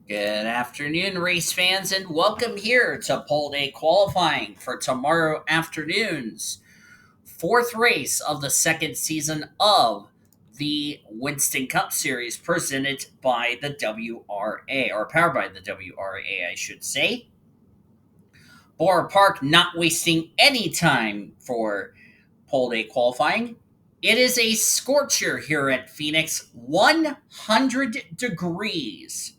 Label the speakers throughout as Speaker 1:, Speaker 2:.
Speaker 1: Good afternoon, race fans, and welcome here to pole day qualifying for tomorrow afternoon's fourth race of the second season of the Winston Cup Series presented by the WRA, or powered by the WRA, I should say. Bora Park not wasting any time for pole day qualifying. It is a scorcher here at Phoenix, 100 degrees.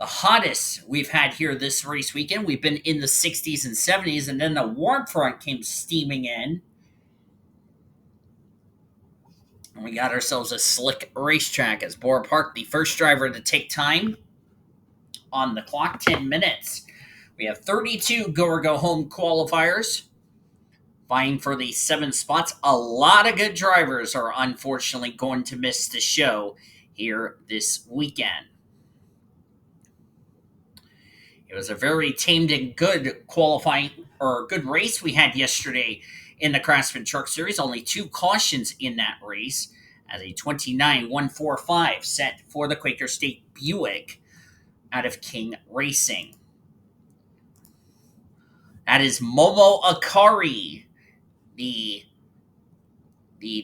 Speaker 1: The hottest we've had here this race weekend. We've been in the 60s and 70s, and then the warm front came steaming in. And we got ourselves a slick racetrack as Bora Park, the first driver to take time on the clock, 10 minutes. We have 32 go or go home qualifiers vying for the 7 spots. A lot of good drivers are unfortunately going to miss the show here this weekend. It was a very tamed and good qualifying or good race we had yesterday in the Craftsman Truck Series. Only 2 cautions in that race as a 29-145 set for the Quaker State Buick out of King Racing. That is Momo Akari, the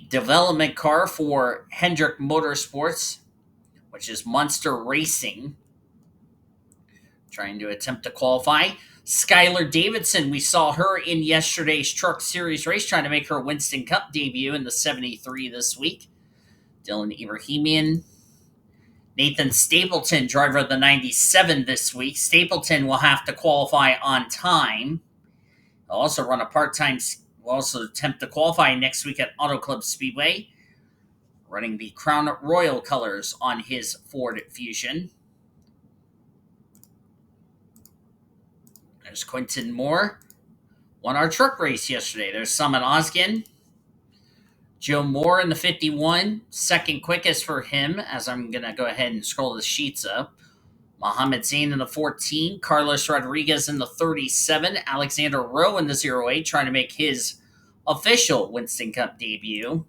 Speaker 1: development car for Hendrick Motorsports, which is Monster Racing, trying to attempt to qualify. Skylar Davidson, we saw her in yesterday's Truck Series race, trying to make her Winston Cup debut in the 73 this week. Dylan Ibrahimian. Nathan Stapleton, driver of the 97 this week. Stapleton will have to qualify on time. He'll also run a part-time, will also attempt to qualify next week at Auto Club Speedway, running the Crown Royal colors on his Ford Fusion. There's Quentin Moore. Won our truck race yesterday. There's Summit Oskin. Joe Moore in the 51. Second quickest for him, as I'm going to go ahead and scroll the sheets up. Mohammed Zain in the 14. Carlos Rodriguez in the 37. Alexander Rowe in the 08, trying to make his official Winston Cup debut.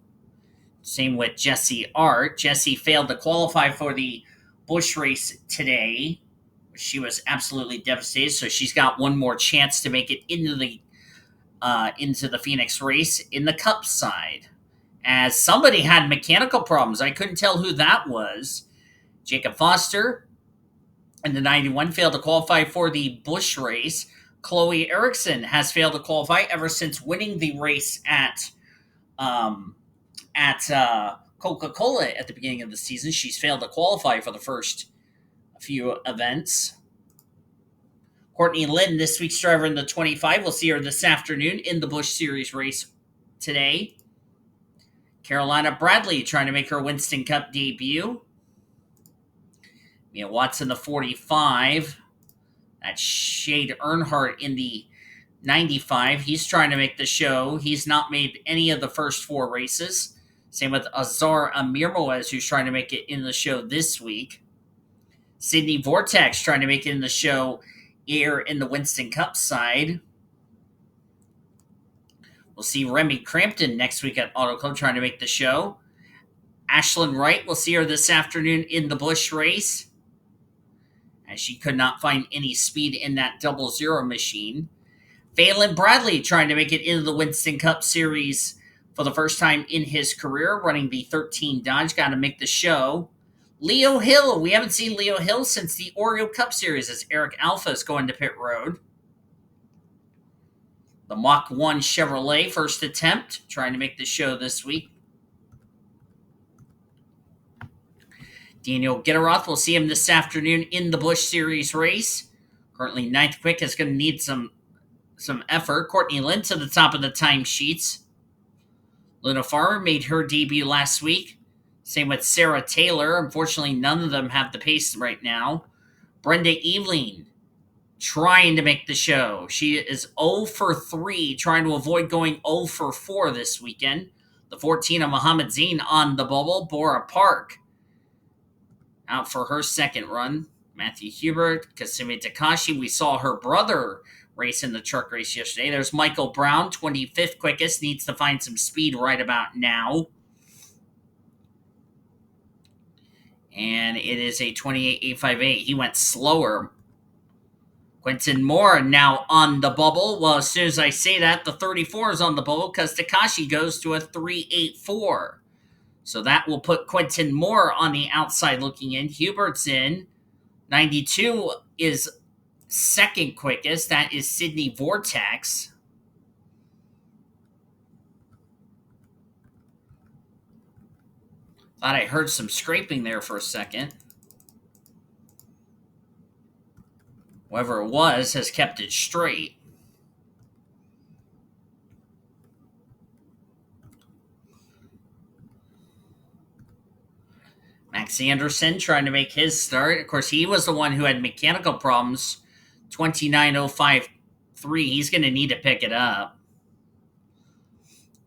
Speaker 1: Same with Jesse Art. Jesse failed to qualify for the Busch race today. She was absolutely devastated, so she's got one more chance to make it into the Phoenix race in the Cup side. As somebody had mechanical problems, I couldn't tell who that was. Jacob Foster in the 91 failed to qualify for the Busch race. Chloe Erickson has failed to qualify ever since winning the race at Coca-Cola at the beginning of the season. She's failed to qualify for the first few events. Courtney Lynn, this week's driver in the 25. We'll see her this afternoon in the Busch Series race today. Carolina Bradley trying to make her Winston Cup debut. Mia Watson, the 45. That's Shade Earnhardt in the 95. He's trying to make the show. He's not made any of the first 4 races. Same with Azar Amirmoez, who's trying to make it in the show this week. Sydney Vortex trying to make it in the show here in the Winston Cup side. We'll see Remy Crampton next week at Auto Club trying to make the show. Ashlyn Wright, we'll see her this afternoon in the Busch race, as she could not find any speed in that 00 machine. Phelan Bradley trying to make it into the Winston Cup Series for the first time in his career, running the 13 Dodge. Got to make the show. Leo Hill, we haven't seen Leo Hill since the Oreo Cup Series as Eric Alpha is going to pit road. The Mach 1 Chevrolet, first attempt, trying to make the show this week. Daniel Gitteroth, we'll see him this afternoon in the Busch Series race. Currently 9th quick, is going to need some effort. Courtney Lynn to the top of the timesheets. Luna Farmer made her debut last week. Same with Sarah Taylor. Unfortunately, none of them have the pace right now. Brenda Eveling trying to make the show. She is 0 for 3, trying to avoid going 0 for 4 this weekend. The 14 of Mohammed Zain on the bubble. Bora Park out for her second run. Matthew Hubert, Kasumi Takashi. We saw her brother race in the truck race yesterday. There's Michael Brown, 25th quickest. Needs to find some speed right about now. And it is a 28.858. He went slower. Quentin Moore now on the bubble. Well, as soon as I say that, the 34 is on the bubble because Takashi goes to a 3.84. So that will put Quentin Moore on the outside looking in. Hubert's in. 92 is second quickest. That is Sydney Vortex. Thought I heard some scraping there for a second. Whoever it was has kept it straight. Max Anderson trying to make his start. Of course, he was the one who had mechanical problems. 29.053. He's going to need to pick it up.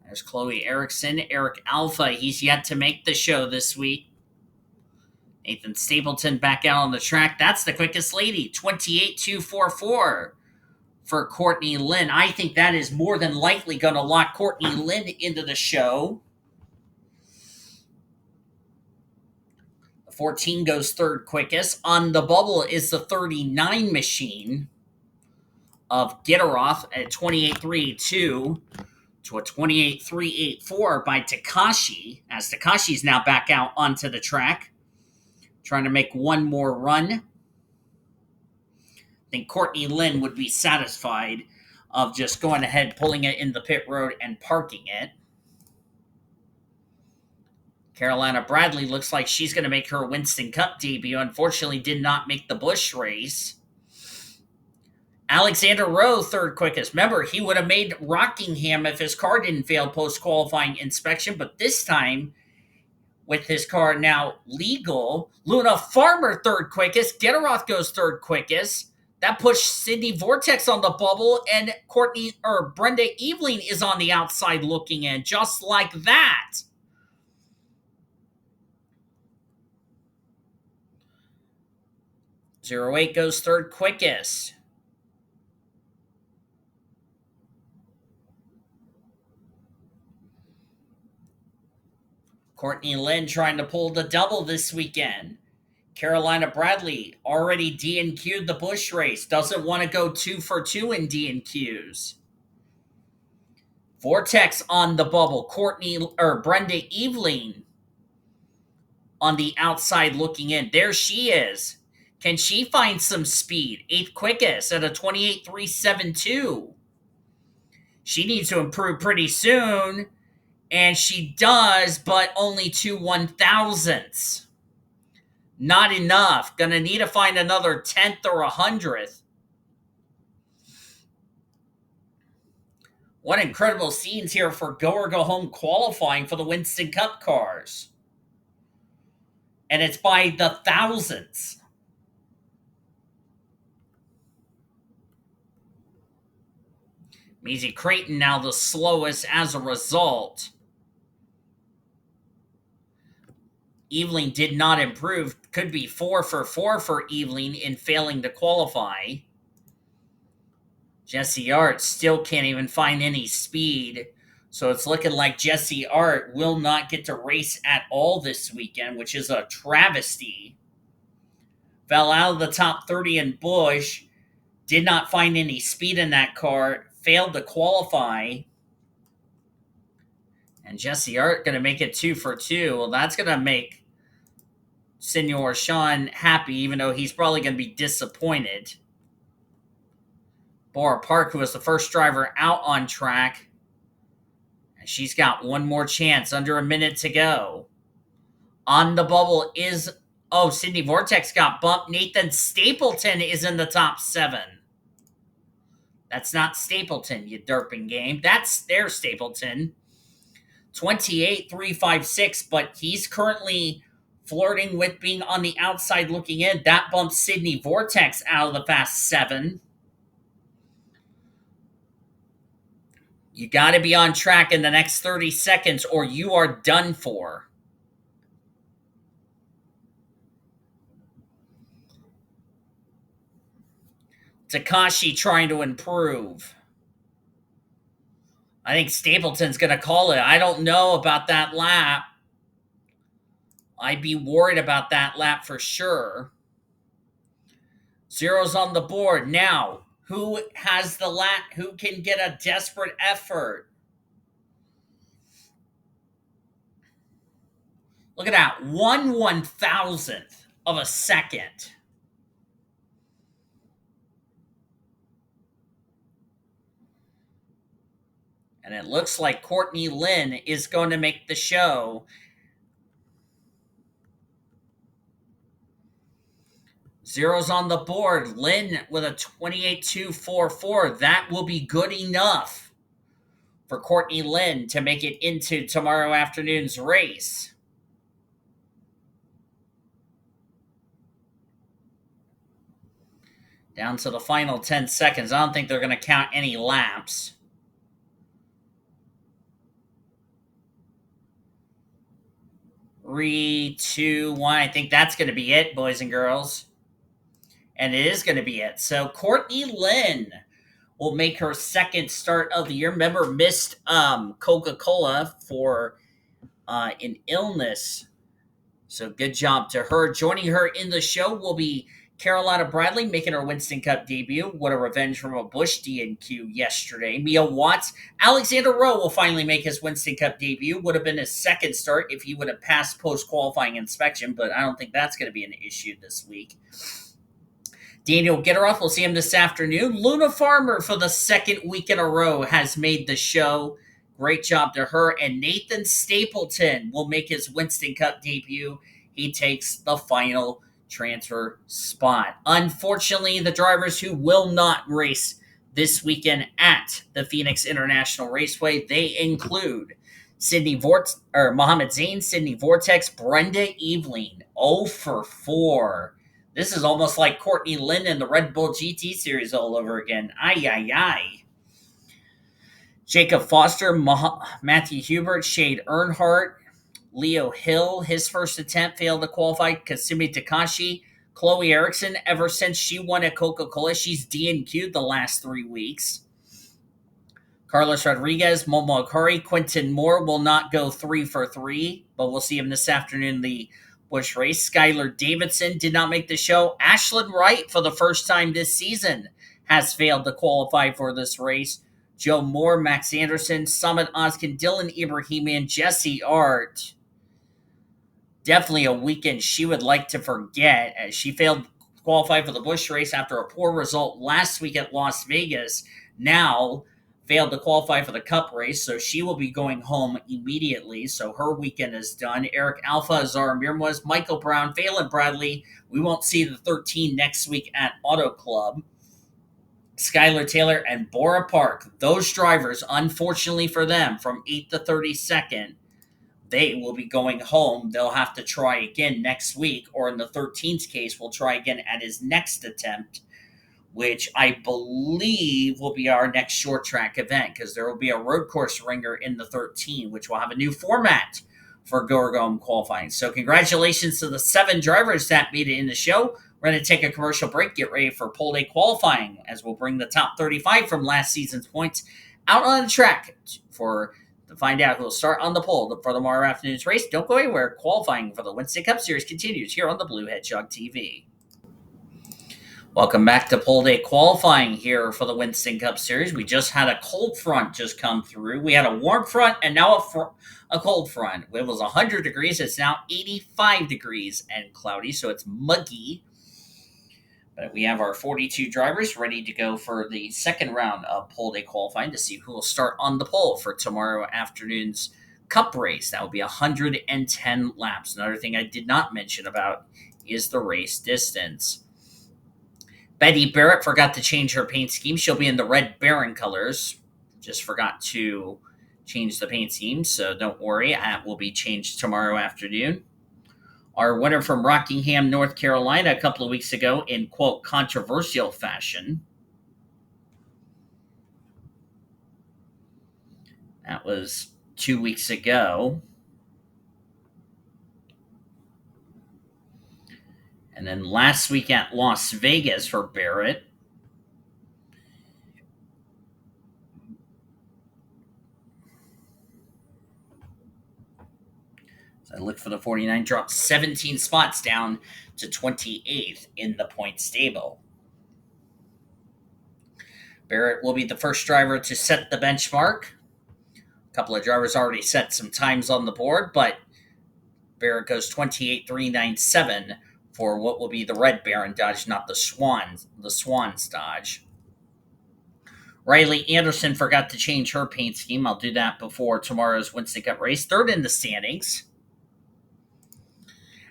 Speaker 1: There's Chloe Erickson. Eric Alpha. He's yet to make the show this week. Nathan Stapleton back out on the track. That's the quickest lady. 28.244 for Courtney Lynn. I think that is more than likely going to lock Courtney Lynn into the show. 14 goes third quickest. On the bubble is the 39 machine of Gitteroth at 28.382 to a 28.384 by Takashi, as Takashi's now back out onto the track, trying to make one more run. I think Courtney Lynn would be satisfied of just going ahead, pulling it in the pit road and parking it. Carolina Bradley looks like she's going to make her Winston Cup debut. Unfortunately, did not make the Busch race. Alexander Rowe, third quickest. Remember, he would have made Rockingham if his car didn't fail post-qualifying inspection, but this time, with his car now legal, Luna Farmer, third quickest. Gitteroth goes third quickest. That pushed Sydney Vortex on the bubble, and Brenda Eveling is on the outside looking in, just like that. Zero 08 goes third quickest. Courtney Lynn trying to pull the double this weekend. Carolina Bradley already DNQ'd the Busch race. Doesn't want to go 2 for 2 in DNQs. Vortex on the bubble. Brenda Eveling on the outside looking in. There she is. Can she find some speed? 8th quickest at a 28.372. She needs to improve pretty soon. And she does, but only 2 1,000ths. Not enough. Gonna need to find another 10th or 100th. What incredible scenes here for Go or Go Home qualifying for the Winston Cup cars. And it's by the thousands. Maisie Creighton now the slowest as a result. Eveling did not improve. Could be 4 for 4 for Eveling in failing to qualify. Jesse Art still can't even find any speed. So it's looking like Jesse Art will not get to race at all this weekend, which is a travesty. Fell out of the top 30 in Busch. Did not find any speed in that car. Failed to qualify. And Jesse Art going to make it 2 for 2. Well, that's going to make Senor Sean happy, even though he's probably going to be disappointed. Bora Park, who was the first driver out on track. And she's got one more chance, under a minute to go. On the bubble is... Oh, Sydney Vortex got bumped. Nathan Stapleton is in the top 7. That's not Stapleton, you derping game. That's their Stapleton. 28.356, but he's currently flirting with being on the outside looking in. That bumps Sydney Vortex out of the fast 7. You got to be on track in the next 30 seconds or you are done for. Takashi trying to improve. I think Stapleton's going to call it. I don't know about that lap. I'd be worried about that lap for sure. Zero's on the board. Now, who has the lap? Who can get a desperate effort? Look at that. 1/1000th of a second. And it looks like Courtney Lynn is going to make the show. Zero's on the board. Lynn with a 28.244. That will be good enough for Courtney Lynn to make it into tomorrow afternoon's race. Down to the final 10 seconds. I don't think they're going to count any laps. 3, 2, 1. I think that's going to be it, boys and girls. And it is going to be it. So Courtney Lynn will make her second start of the year. Remember, missed Coca-Cola for an illness. So good job to her. Joining her in the show will be Carolina Bradley, making her Winston Cup debut. What a revenge from a Busch DNQ yesterday. Mia Watts. Alexander Rowe will finally make his Winston Cup debut. Would have been his second start if he would have passed post-qualifying inspection, but I don't think that's going to be an issue this week. Daniel Gitteroff, we'll see him this afternoon. Luna Farmer, for the second week in a row, has made the show. Great job to her. And Nathan Stapleton will make his Winston Cup debut. He takes the final transfer spot. Unfortunately, the drivers who will not race this weekend at the Phoenix International Raceway, they include Mohammed Zain, Sydney Vortex, Brenda Eveling, 0 for 4. This is almost like Courtney Lynn in the Red Bull GT Series all over again. Ay. Jacob Foster, Matthew Hubert, Shade Earnhardt, Leo Hill, his first attempt failed to qualify. Kasumi Takashi, Chloe Erickson, ever since she won at Coca-Cola, she's DNQ'd the last 3 weeks. Carlos Rodriguez, Momo Akari, Quentin Moore will not go 3 for 3, but we'll see him this afternoon in the Busch race. Skylar Davidson did not make the show. Ashlyn Wright, for the first time this season, has failed to qualify for this race. Joe Moore, Max Anderson, Summit Oskin, Dylan Ibrahimian, Jesse Art. Definitely a weekend she would like to forget, as she failed to qualify for the Busch race after a poor result last week at Las Vegas. Now failed to qualify for the Cup race, so she will be going home immediately. So her weekend is done. Eric Alpha, Azar Mirmaz, Michael Brown, Phelan Bradley. We won't see the 13 next week at Auto Club. Skylar Taylor and Bora Park. Those drivers, unfortunately for them, from 8th to 32nd, they will be going home. They'll have to try again next week, or in the 13th's case, we'll try again at his next attempt, which I believe will be our next short track event, because there will be a road course ringer in the 13, which will have a new format for Go qualifying. So congratulations to the 7 drivers that made it in the show. We're going to take a commercial break, get ready for pole day qualifying, as we'll bring the top 35 from last season's points out on the track to find out who will start on the pole for tomorrow afternoon's race. Don't go anywhere. Qualifying for the Winston Cup Series continues here on the Blue Hedgehog TV. Welcome back to pole day qualifying here for the Winston Cup Series. We just had a cold front just come through. We had a warm front and now a cold front. It was 100 degrees. It's now 85 degrees and cloudy, so it's muggy. But we have our 42 drivers ready to go for the second round of pole day qualifying to see who will start on the pole for tomorrow afternoon's Cup race. That will be 110 laps. Another thing I did not mention about is the race distance. Betty Barrett forgot to change her paint scheme. She'll be in the red Baron colors. Just forgot to change the paint scheme, so don't worry. That will be changed tomorrow afternoon. Our winner from Rockingham, North Carolina, a couple of weeks ago in, quote, controversial fashion. That was 2 weeks ago. And then last week at Las Vegas for Barrett. I look for the 49, dropped 17 spots down to 28th in the point stable. Barrett will be the first driver to set the benchmark. A couple of drivers already set some times on the board, but Barrett goes 28.397 for what will be the Red Baron Dodge, not the Swans Dodge. Riley Anderson forgot to change her paint scheme. I'll do that before tomorrow's Winston Cup race. Third in the standings.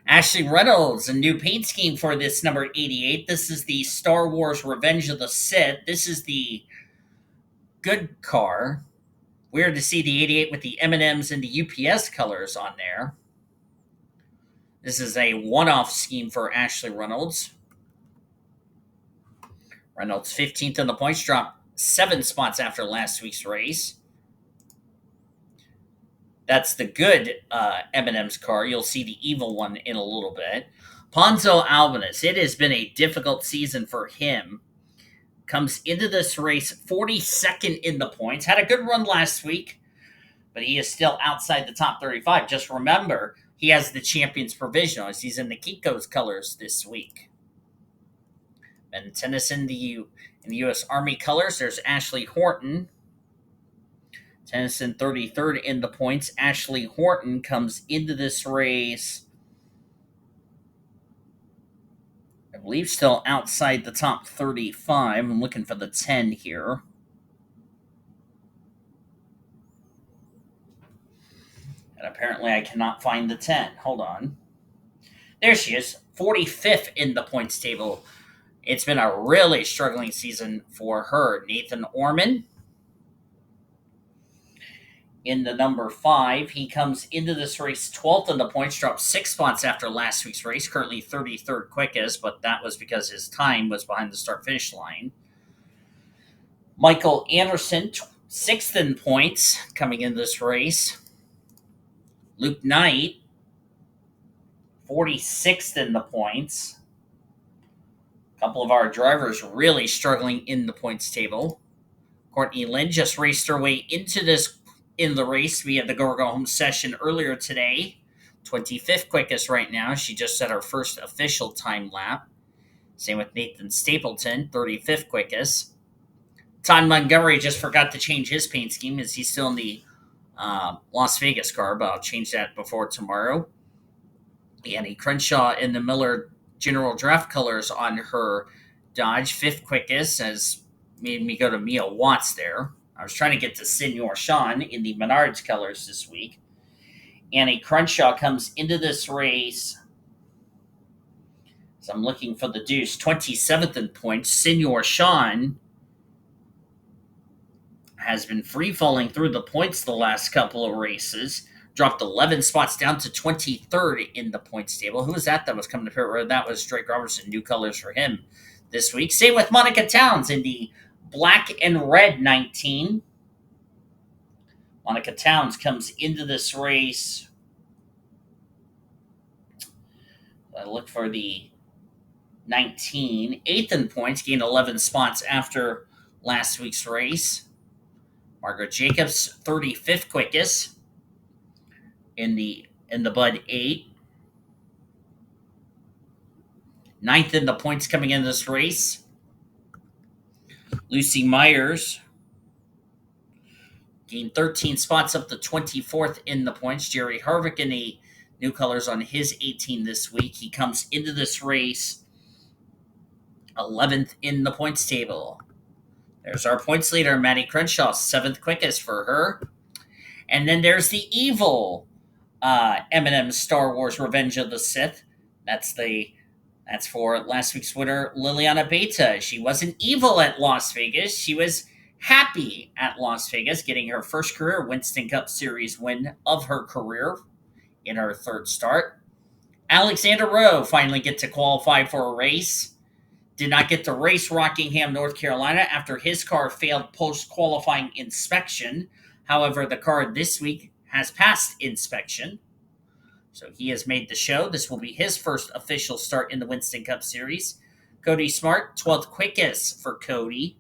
Speaker 1: Ashley Reynolds, a new paint scheme for this number 88. This is the Star Wars Revenge of the Sith. This is the good car. Weird to see the 88 with the M&Ms and the UPS colors on there. This is a one-off scheme for Ashley Reynolds. Reynolds 15th in the points, dropped 7 spots after last week's race. That's the good M&M's car. You'll see the evil one in a little bit. Ponzo Albanese. It has been a difficult season for him. Comes into this race 42nd in the points. Had a good run last week, but he is still outside the top 35. Just remember, he has the Champions Provisional as he's in the Kiko's colors this week. Ben Tennyson in the U.S. Army colors. There's Ashley Horton. Tennyson 33rd in the points. Ashley Horton comes into this race, I believe, still outside the top 35. I'm looking for the 10 here. And apparently I cannot find the 10. Hold on. There she is, 45th in the points table. It's been a really struggling season for her. Nathan Orman in the number 5. He comes into this race 12th in the points, dropped 6 spots after last week's race, currently 33rd quickest, but that was because his time was behind the start-finish line. Michael Anderson, 6th in points, coming in this race. Luke Knight, 46th in the points. A couple of our drivers really struggling in the points table. Courtney Lynn just raced her way into the race via the Go Home session earlier today. 25th quickest right now. She just set her first official time lap. Same with Nathan Stapleton, 35th quickest. Todd Montgomery just forgot to change his paint scheme as he's still in the Las Vegas car, but I'll change that before tomorrow. Annie Crenshaw in the Miller General Draft colors on her Dodge, 5th quickest, has made me go to Mia Watts there. I was trying to get to Senor Sean in the Menards colors this week. Annie Crenshaw comes into this race. So I'm looking for the deuce. 27th in points. Senor Sean has been free-falling through the points the last couple of races. Dropped 11 spots down to 23rd in the points table. Who was that was coming to pit road? That was Drake Robertson. New colors for him this week. Same with Monica Towns in the black and red 19. Monica Towns comes into this race. I look for the 19. 8th in points, gained 11 spots after last week's race. Margaret Jacobs, 35th quickest in the Bud 8. 9th in the points coming into this race. Lucy Myers gained 13 spots up to 24th in the points. Jerry Harvick in the new colors on his 18 this week. He comes into this race 11th in the points table. There's our points leader, Maddie Crenshaw, 7th quickest for her. And then there's the evil M&M Star Wars Revenge of the Sith. That's for last week's winner, Liliana Beta. She wasn't evil at Las Vegas. She was happy at Las Vegas, getting her first career Winston Cup Series win of her career in her third start. Alexander Rowe finally get to qualify for a race. Did not get to race Rockingham, North Carolina after his car failed post-qualifying inspection. However, the car this week has passed inspection. So he has made the show. This will be his first official start in the Winston Cup Series. Cody Smart, 12th quickest for Cody.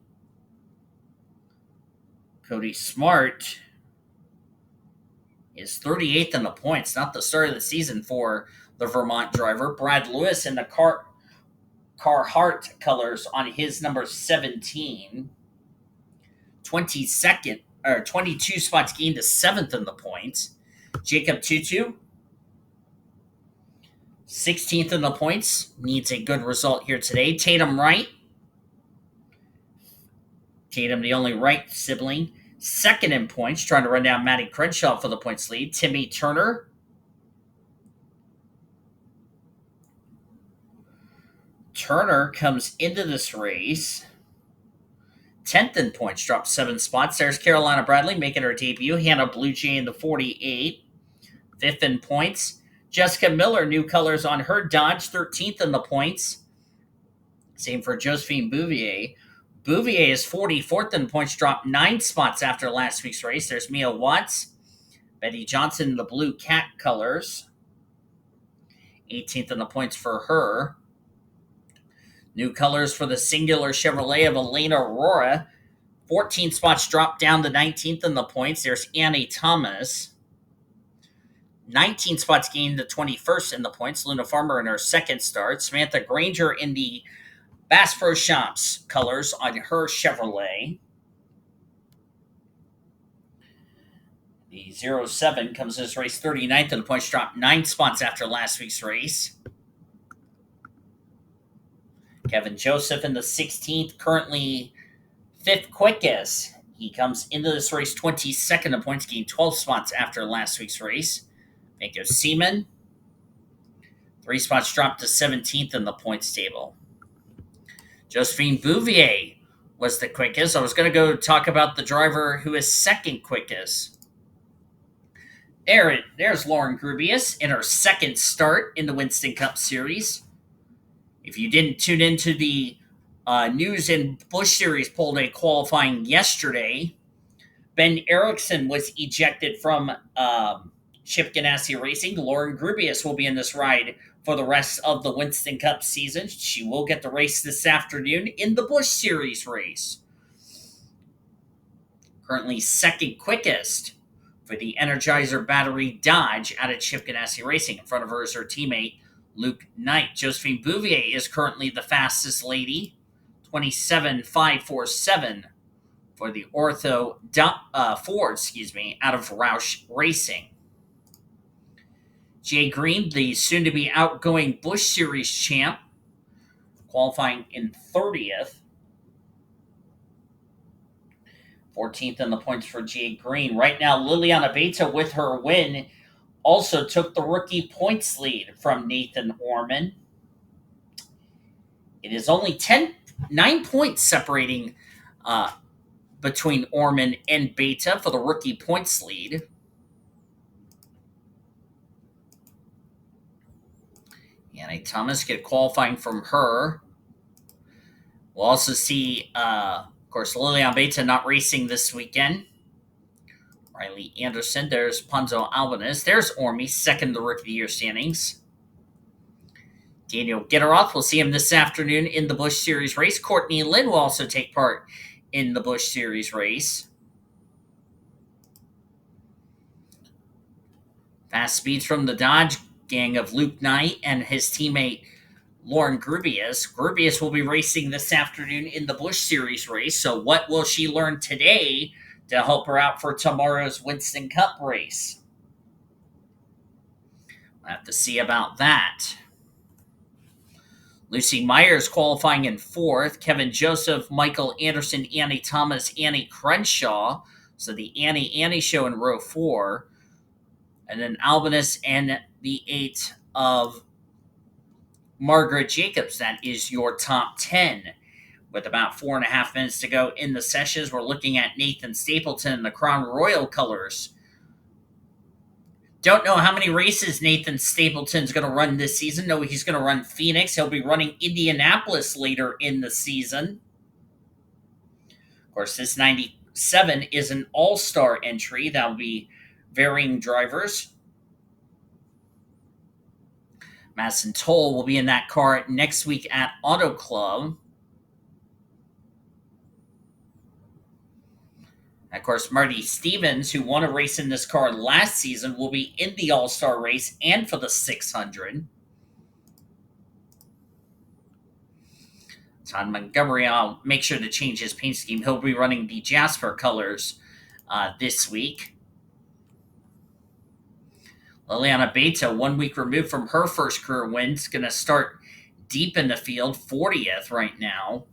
Speaker 1: Cody Smart is 38th in the points. Not the start of the season for the Vermont driver. Brad Lewis in the Carhartt colors on his number 17. 22nd or 22 spots gained to 7th in the points. Jacob Tutu, 16th in the points, needs a good result here today. Tatum Wright, Tatum, the only Wright sibling, 2nd in points, trying to run down Matty Crenshaw for the points lead. Timmy Turner, comes into this race 10th in points, dropped 7 spots. There's Carolina Bradley making her debut. Hannah Blue Jay in the 48, 5th in points. Jessica Miller, new colors on her Dodge, 13th in the points. Same for Josephine Bouvier. Bouvier is 44th in points, dropped 9 spots after last week's race. There's Mia Watts. Betty Johnson in the blue cat colors, 18th in the points for her. New colors for the singular Chevrolet of Elena Aurora. 14 spots dropped down to 19th in the points. There's Annie Thomas. 19 spots gained to 21st in the points. Luna Farmer in her 2nd start. Samantha Granger in the Bass Pro Shops colors on her Chevrolet. The 07 comes in this race 39th in the points, dropped 9 spots after last week's race. Kevin Joseph in the 16th, currently 5th quickest. He comes into this race 22nd in points, gained 12 spots after last week's race. Nico Seaman, 3 spots dropped to 17th in the points table. Josephine Bouvier was the quickest. I was going to go talk about the driver who is 2nd quickest. There's Lauren Grubius in her 2nd start in the Winston Cup Series. If you didn't tune into the News and Busch Series poll day qualifying yesterday, Ben Erickson was ejected from Chip Ganassi Racing. Lauren Grubius will be in this ride for the rest of the Winston Cup season. She will get the race this afternoon in the Busch Series race. Currently 2nd quickest for the Energizer Battery Dodge out of Chip Ganassi Racing. In front of her is her teammate, Luke Knight. Josephine Bouvier is currently the fastest lady, 27.547 for the Ortho Ford, out of Roush Racing. Jay Green, the soon-to-be outgoing Busch Series champ, qualifying in 30th. 14th in the points for Jay Green. Right now, Liliana Beta, with her win, also took the rookie points lead from Nathan Orman. It is only 9 points separating between Orman and Beta for the rookie points lead. Annie Thomas get qualifying from her. We'll also see, of course, Liliana Beta not racing this weekend. Riley Anderson. There's Ponzo Albanese. There's Ormy, 2nd the Rookie of the Year standings. Daniel Gitteroth, we'll see him this afternoon in the Busch Series race. Courtney Lynn will also take part in the Busch Series race. Fast speeds from the Dodge gang of Luke Knight and his teammate Lauren Grubius. Grubius will be racing this afternoon in the Busch Series race. So what will she learn today to help her out for tomorrow's Winston Cup race? We'll have to see about that. Lucy Myers qualifying in 4th. Kevin Joseph, Michael Anderson, Annie Thomas, Annie Crenshaw. So the Annie show in row 4. And then Albanese and the 8 of Margaret Jacobs. That is your top 10. With about 4.5 minutes to go in the sessions, we're looking at Nathan Stapleton in the Crown Royal colors. Don't know how many races Nathan Stapleton's going to run this season. No, he's going to run Phoenix. He'll be running Indianapolis later in the season. Of course, this 97 is an all-star entry. That will be varying drivers. Madison Toll will be in that car next week at Auto Club. Of course, Marty Stevens, who won a race in this car last season, will be in the All-Star race and for the 600. Todd Montgomery, I'll make sure to change his paint scheme. He'll be running the Jasper colors this week. Liliana Beta, 1 week removed from her first career win, is going to start deep in the field, 40th right now.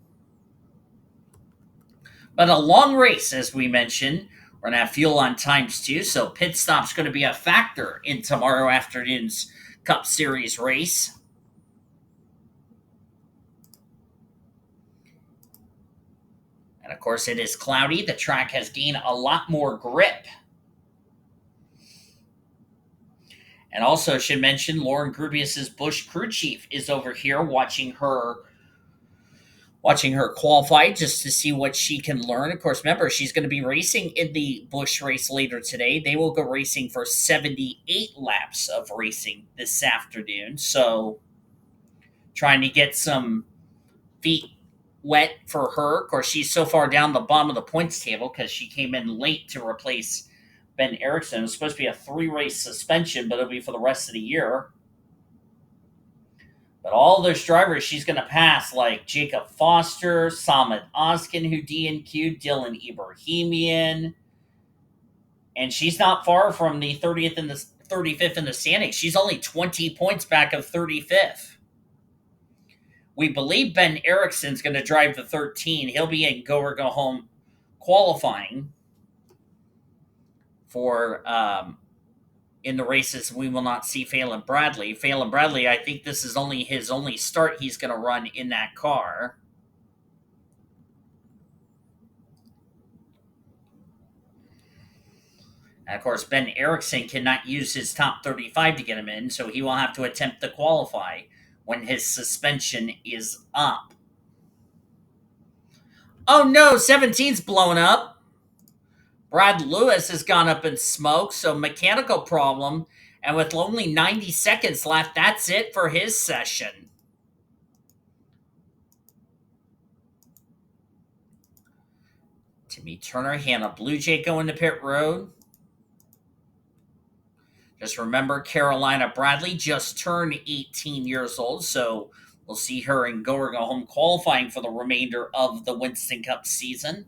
Speaker 1: But a long race, as we mentioned. We're going to have fuel on ×2, so pit stop's going to be a factor in tomorrow afternoon's Cup Series race. And of course, it is cloudy. The track has gained a lot more grip. And also, should mention, Lauren Grubius's Busch crew chief is over here watching her qualify just to see what she can learn. Of course, remember, she's going to be racing in the Busch race later today. They will go racing for 78 laps of racing this afternoon. So, trying to get some feet wet for her. Of course, she's so far down the bottom of the points table because she came in late to replace Ben Erickson. It was supposed to be a 3-race suspension, but it'll be for the rest of the year. But all those drivers she's going to pass, like Jacob Foster, Samad Oskin, who DNQ'd, Dylan Ibrahimian. And she's not far from the 30th and the 35th in the standings. She's only 20 points back of 35th. We believe Ben Erickson's going to drive the 13. He'll be in go or go home qualifying for in the races. We will not see Phelan Bradley. Phelan Bradley, I think this is only his only start he's going to run in that car. And of course, Ben Erickson cannot use his top 35 to get him in, so he will have to attempt to qualify when his suspension is up. Oh no, 17's blown up. Brad Lewis has gone up in smoke, so mechanical problem. And with only 90 seconds left, that's it for his session. Timmy Turner, Hannah Blue Jay going to pit road. Just remember, Carolina Bradley just turned 18 years old, so we'll see her in go or go home qualifying for the remainder of the Winston Cup season.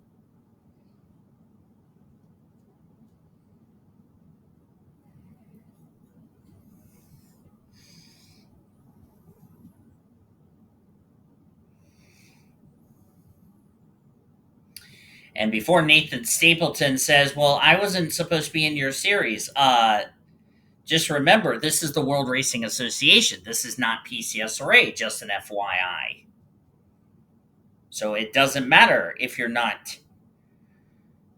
Speaker 1: And before Nathan Stapleton says, well, I wasn't supposed to be in your series, just remember, this is the World Racing Association. This is not PCSRA, just an FYI. So it doesn't matter if you're not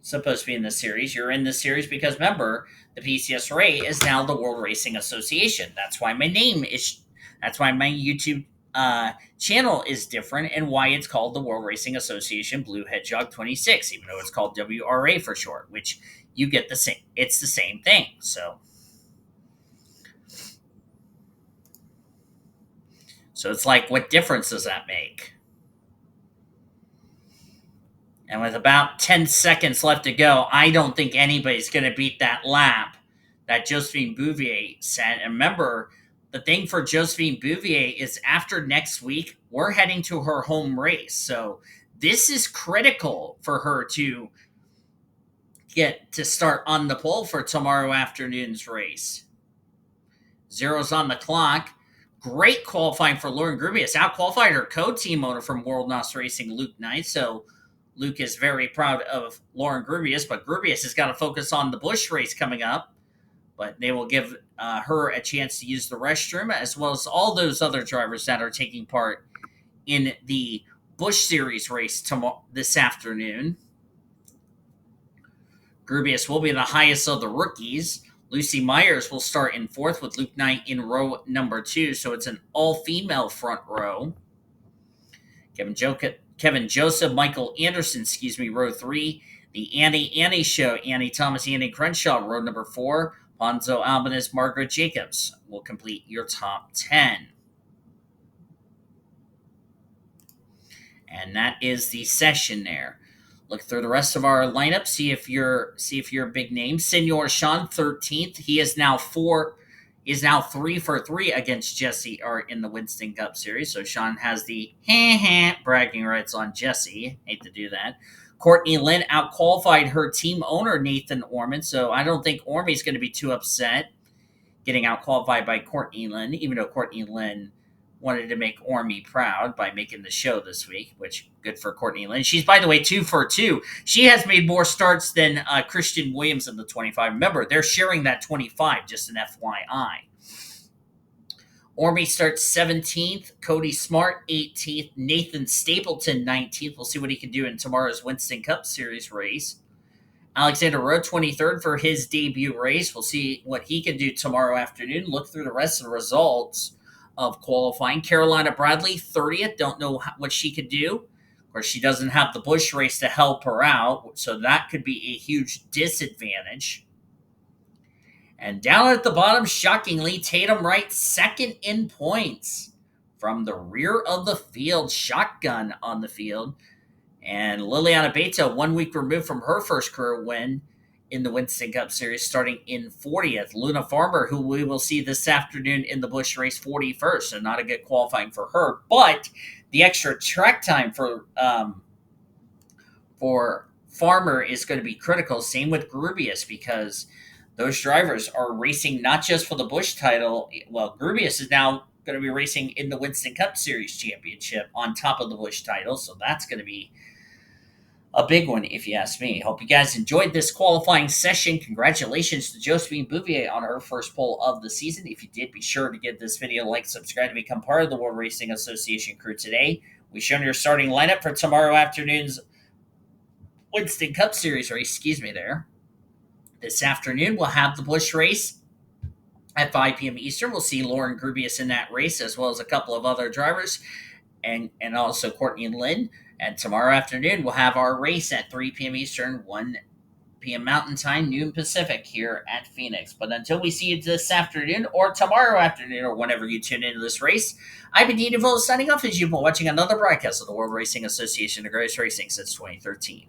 Speaker 1: supposed to be in the series. You're in the series because, remember, the PCSRA is now the World Racing Association. That's why my YouTube channel is different and why it's called the World Racing Association Blue Hedgehog 26, even though it's called WRA for short, which you get the same. It's the same thing. So it's like, what difference does that make? And with about 10 seconds left to go, I don't think anybody's going to beat that lap that Josephine Bouvier set. And remember, the thing for Josephine Bouvier is after next week, we're heading to her home race. So this is critical for her to get to start on the pole for tomorrow afternoon's race. Zero's on the clock. Great qualifying for Lauren Grubius. Out-qualified her co-team owner from World NOS Racing, Luke Knight. So Luke is very proud of Lauren Grubius, but Grubius has got to focus on the Busch race coming up. But they will give her a chance to use the restroom, as well as all those other drivers that are taking part in the Busch Series race this afternoon. Grubius will be the highest of the rookies. Lucy Myers will start in fourth with Luke Knight in row number 2, so it's an all-female front row. Kevin Joseph, Michael Anderson, row 3. The Annie Show, Annie Thomas, Annie Crenshaw, row number 4. Ponzo Albanese, Margaret Jacobs will complete your top 10. And that is the session there. Look through the rest of our lineup. See if you're a big name. Senor Sean 13th. He is now 3 for 3 against Jesse or in the Winston Cup Series. So Sean has the bragging rights on Jesse. Hate to do that. Courtney Lynn outqualified her team owner Nathan Orman. So I don't think Ormy's going to be too upset getting outqualified by Courtney Lynn, even though Courtney Lynn wanted to make Ormy proud by making the show this week, which good for Courtney Lynn. She's, by the way, 2 for 2. She has made more starts than Christian Williams in the 25. Remember, they're sharing that 25, just an FYI. Ormy starts 17th, Cody Smart 18th, Nathan Stapleton 19th. We'll see what he can do in tomorrow's Winston Cup Series race. Alexander Rowe 23rd for his debut race. We'll see what he can do tomorrow afternoon. Look through the rest of the results of qualifying. Carolina Bradley 30th. Don't know what she could do. Of course, she doesn't have the Busch race to help her out, so that could be a huge disadvantage. And down at the bottom, shockingly, Tatum Wright second in points from the rear of the field. Shotgun on the field. And Liliana Beta, 1 week removed from her first career win in the Winston Cup Series, starting in 40th. Luna Farmer, who we will see this afternoon in the Busch race, 41st. So not a good qualifying for her. But the extra track time for Farmer is going to be critical. Same with Grubius, because those drivers are racing not just for the Busch title. Well, Grubius is now going to be racing in the Winston Cup Series championship on top of the Busch title. So that's going to be a big one, if you ask me. Hope you guys enjoyed this qualifying session. Congratulations to Josephine Bouvier on her first pole of the season. If you did, be sure to give this video a like, subscribe to become part of the World Racing Association crew today. We've shown your starting lineup for tomorrow afternoon's Winston Cup Series race. Excuse me there. This afternoon, we'll have the Busch race at 5 p.m. Eastern. We'll see Lauren Grubius in that race, as well as a couple of other drivers, and also Courtney Lynn. And tomorrow afternoon, we'll have our race at 3 p.m. Eastern, 1 p.m. Mountain Time, noon Pacific here at Phoenix. But until we see you this afternoon or tomorrow afternoon or whenever you tune into this race, I've been Dean DeVille signing off as you've been watching another broadcast of the World Racing Association, the greatest racing since 2013.